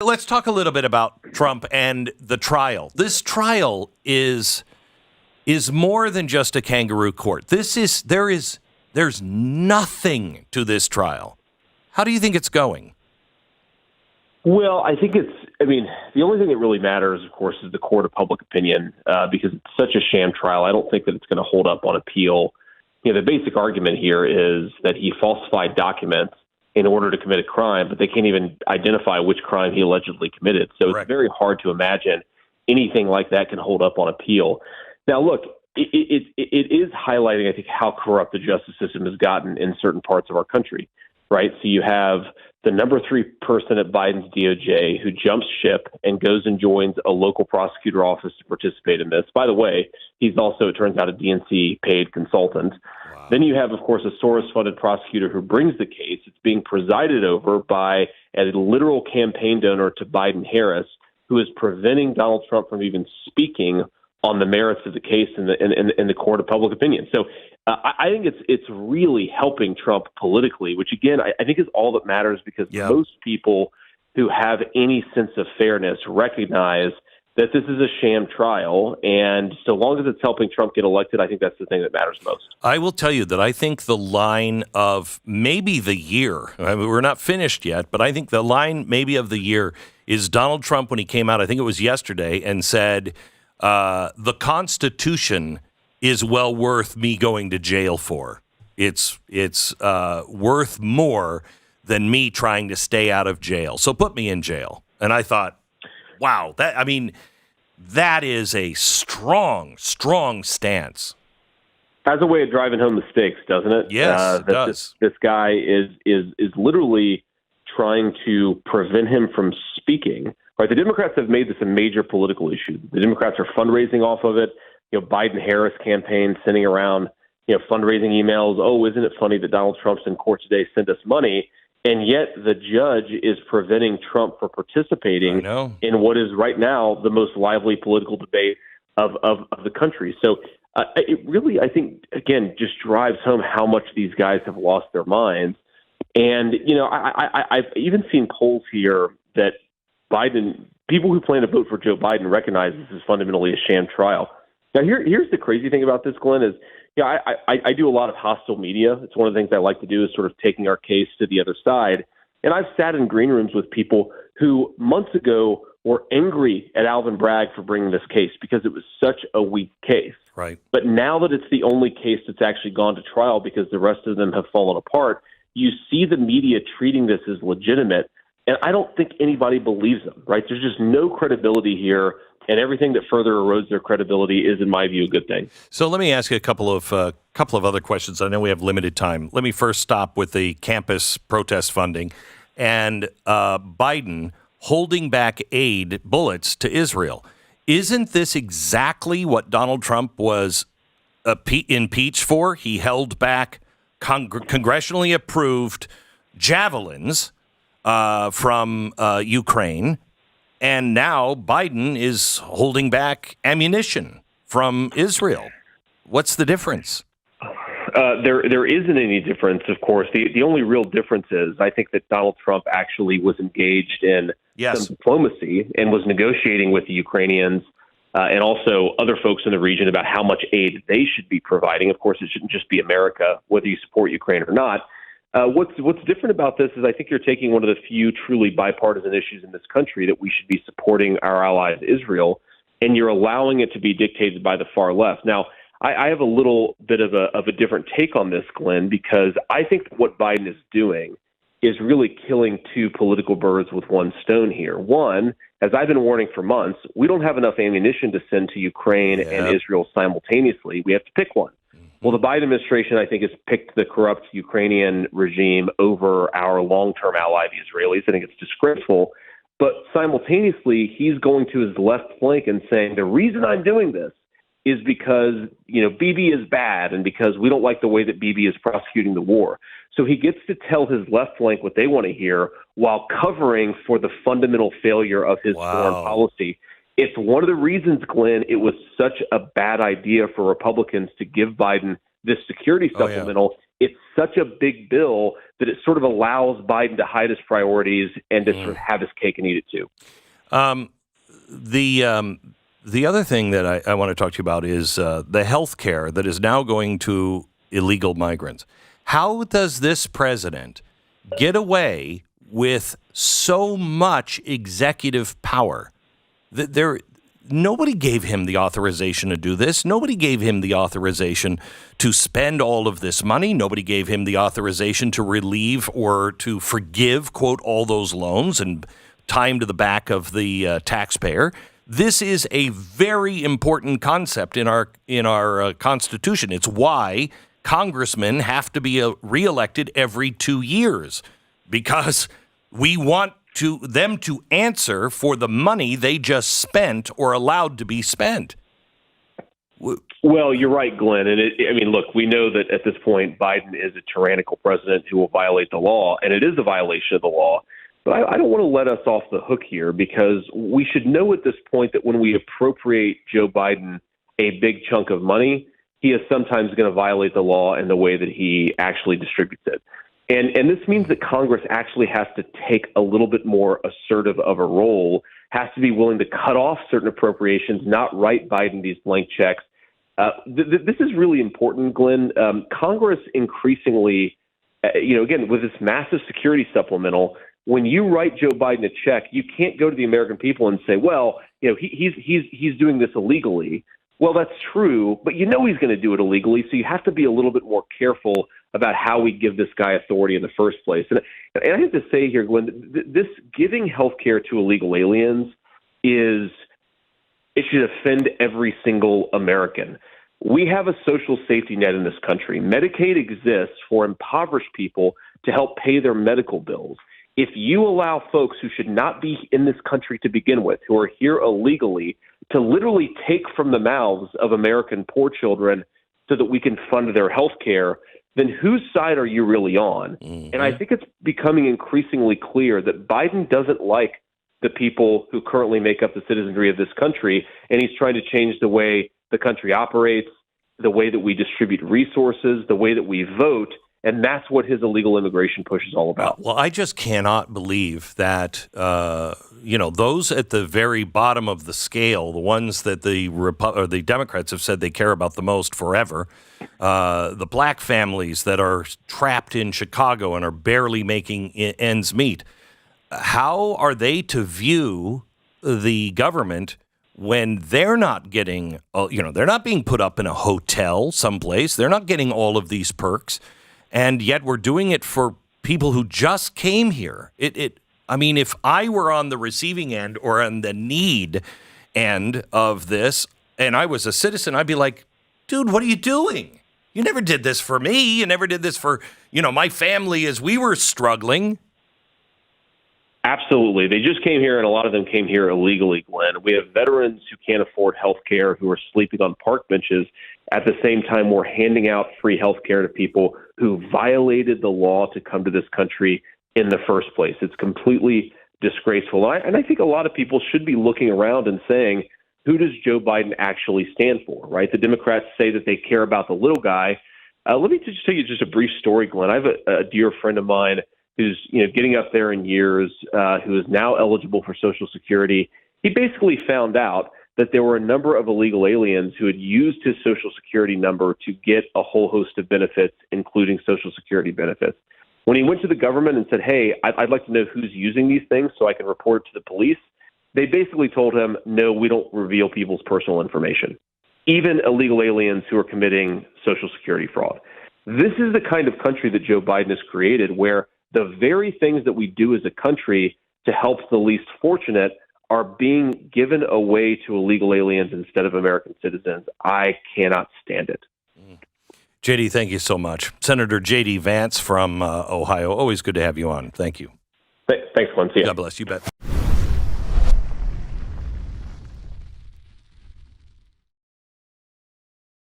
Let's talk a little bit about Trump and the trial. This trial is more than just a kangaroo court. There's nothing to this trial. How do you think it's going? Well, I think the only thing that really matters, of course, is the court of public opinion, because it's such a sham trial. I don't think that it's going to hold up on appeal. The basic argument here is that he falsified documents in order to commit a crime, but they can't even identify which crime he allegedly committed. So Correct. It's very hard to imagine anything like that can hold up on appeal. Now, look, it is highlighting, I think, how corrupt the justice system has gotten in certain parts of our country, right? So you have the number 3 person at Biden's DOJ who jumps ship and goes and joins a local prosecutor office to participate in this. By the way, he's also, it turns out, a DNC paid consultant. Wow. Then you have, of course, a Soros-funded prosecutor who brings the case. It's being presided over by a literal campaign donor to Biden-Harris, who is preventing Donald Trump from even speaking on the merits of the case in the court of public opinion. So I think it's really helping Trump politically, which, again, I think is all that matters, because most people who have any sense of fairness recognize that this is a sham trial. And so long as it's helping Trump get elected, I think that's the thing that matters most. I will tell you that I think the line of maybe the year, we're not finished yet, but I think the line maybe of the year is Donald Trump when he came out, I think it was yesterday, and said, the Constitution is well worth me going to jail for. It's worth more than me trying to stay out of jail. So put me in jail. And I thought, wow, that is a strong stance. Has a way of driving home the stakes, doesn't it? Yes, it does. This guy is literally trying to prevent him from speaking. Right, the Democrats have made this a major political issue. The Democrats are fundraising off of it. Biden-Harris campaign sending around, fundraising emails. Oh, isn't it funny that Donald Trump's in court today? Send us money. And yet the judge is preventing Trump from participating in what is right now the most lively political debate of the country. So it really, I think, again, just drives home how much these guys have lost their minds. And, I've even seen polls here that people who plan to vote for Joe Biden recognize this is fundamentally a sham trial. Now, here's the crazy thing about this, Glenn, is I do a lot of hostile media. It's one of the things I like to do, is sort of taking our case to the other side. And I've sat in green rooms with people who months ago were angry at Alvin Bragg for bringing this case because it was such a weak case. Right. But now that it's the only case that's actually gone to trial because the rest of them have fallen apart, you see the media treating this as legitimate. And I don't think anybody believes them, right? There's just no credibility here, and everything that further erodes their credibility is, in my view, a good thing. So let me ask you a couple of other questions. I know we have limited time. Let me first stop with the campus protest funding and Biden holding back aid bullets to Israel. Isn't this exactly what Donald Trump was impeached for? He held back congressionally approved javelins from Ukraine, and now Biden is holding back ammunition from Israel. What's the difference? There isn't any difference, of course. The only real difference is I think that Donald Trump actually was engaged in some diplomacy and was negotiating with the Ukrainians and also other folks in the region about how much aid they should be providing. Of course, it shouldn't just be America, whether you support Ukraine or not. What's different about this is I think you're taking one of the few truly bipartisan issues in this country that we should be supporting our allies, Israel, and you're allowing it to be dictated by the far left. Now, I have a little bit of a different take on this, Glenn, because I think what Biden is doing is really killing two political birds with one stone here. One, as I've been warning for months, we don't have enough ammunition to send to Ukraine and Israel simultaneously. We have to pick one. Well, the Biden administration, I think, has picked the corrupt Ukrainian regime over our long-term ally, the Israelis. I think it's disgraceful. But simultaneously, he's going to his left flank and saying, the reason I'm doing this is because, Bibi is bad and because we don't like the way that Bibi is prosecuting the war. So he gets to tell his left flank what they want to hear while covering for the fundamental failure of his foreign policy. It's one of the reasons, Glenn, it was such a bad idea for Republicans to give Biden this security supplemental it's such a big bill that it sort of allows Biden to hide his priorities and to sort of have his cake and eat it too. The other thing that I want to talk to you about is the health care that is now going to illegal migrants. How does this president get away with so much executive power? Nobody gave him the authorization to do this. Nobody gave him the authorization to spend all of this money. Nobody gave him the authorization to relieve or to forgive, quote, all those loans and time to the back of the taxpayer. This is a very important concept in our Constitution. It's why congressmen have to be reelected every 2 years, because we want them to answer for the money they just spent or allowed to be spent. Well, you're right, Glenn. And look, we know that at this point, Biden is a tyrannical president who will violate the law, and it is a violation of the law. But I don't want to let us off the hook here, because we should know at this point that when we appropriate Joe Biden a big chunk of money, he is sometimes going to violate the law in the way that he actually distributes it. And this means that Congress actually has to take a little bit more assertive of a role, has to be willing to cut off certain appropriations, not write Biden these blank checks. This is really important, Glenn. Congress increasingly, again, with this massive security supplemental, when you write Joe Biden a check, you can't go to the American people and say, well, he's doing this illegally. Well, that's true, but he's going to do it illegally, so you have to be a little bit more careful about how we give this guy authority in the first place. And I have to say here, Glenn, this giving health care to illegal aliens it should offend every single American. We have a social safety net in this country. Medicaid exists for impoverished people to help pay their medical bills. If you allow folks who should not be in this country to begin with, who are here illegally, to literally take from the mouths of American poor children so that we can fund their health care, then whose side are you really on? Mm-hmm. And I think it's becoming increasingly clear that Biden doesn't like the people who currently make up the citizenry of this country, and he's trying to change the way the country operates, the way that we distribute resources, the way that we vote. And that's what his illegal immigration push is all about. Well, I just cannot believe that, those at the very bottom of the scale, the ones that the Democrats have said they care about the most forever, the black families that are trapped in Chicago and are barely making ends meet, how are they to view the government when they're not getting, they're not being put up in a hotel someplace, they're not getting all of these perks, and yet we're doing it for people who just came here. If I were on the receiving end or on the need end of this, and I was a citizen, I'd be like, dude, what are you doing? You never did this for me. You never did this for, my family as we were struggling. Absolutely. They just came here, and a lot of them came here illegally, Glenn. We have veterans who can't afford health care, who are sleeping on park benches. At the same time, we're handing out free health care to people who violated the law to come to this country in the first place. It's completely disgraceful. And I think a lot of people should be looking around and saying, who does Joe Biden actually stand for, right? The Democrats say that they care about the little guy. Let me just tell you just a brief story, Glenn. I have a dear friend of mine who's getting up there in years, who is now eligible for Social Security. He basically found out that there were a number of illegal aliens who had used his Social Security number to get a whole host of benefits, including Social Security benefits. When he went to the government and said, hey, I'd like to know who's using these things so I can report it to the police, they basically told him, no, we don't reveal people's personal information, even illegal aliens who are committing Social Security fraud. This is the kind of country that Joe Biden has created, where the very things that we do as a country to help the least fortunate are being given away to illegal aliens instead of American citizens. I cannot stand it. JD, thank you so much. Senator JD Vance from Ohio. Always good to have you on. Thank you. Thanks, Glenn. See ya. God bless. You bet.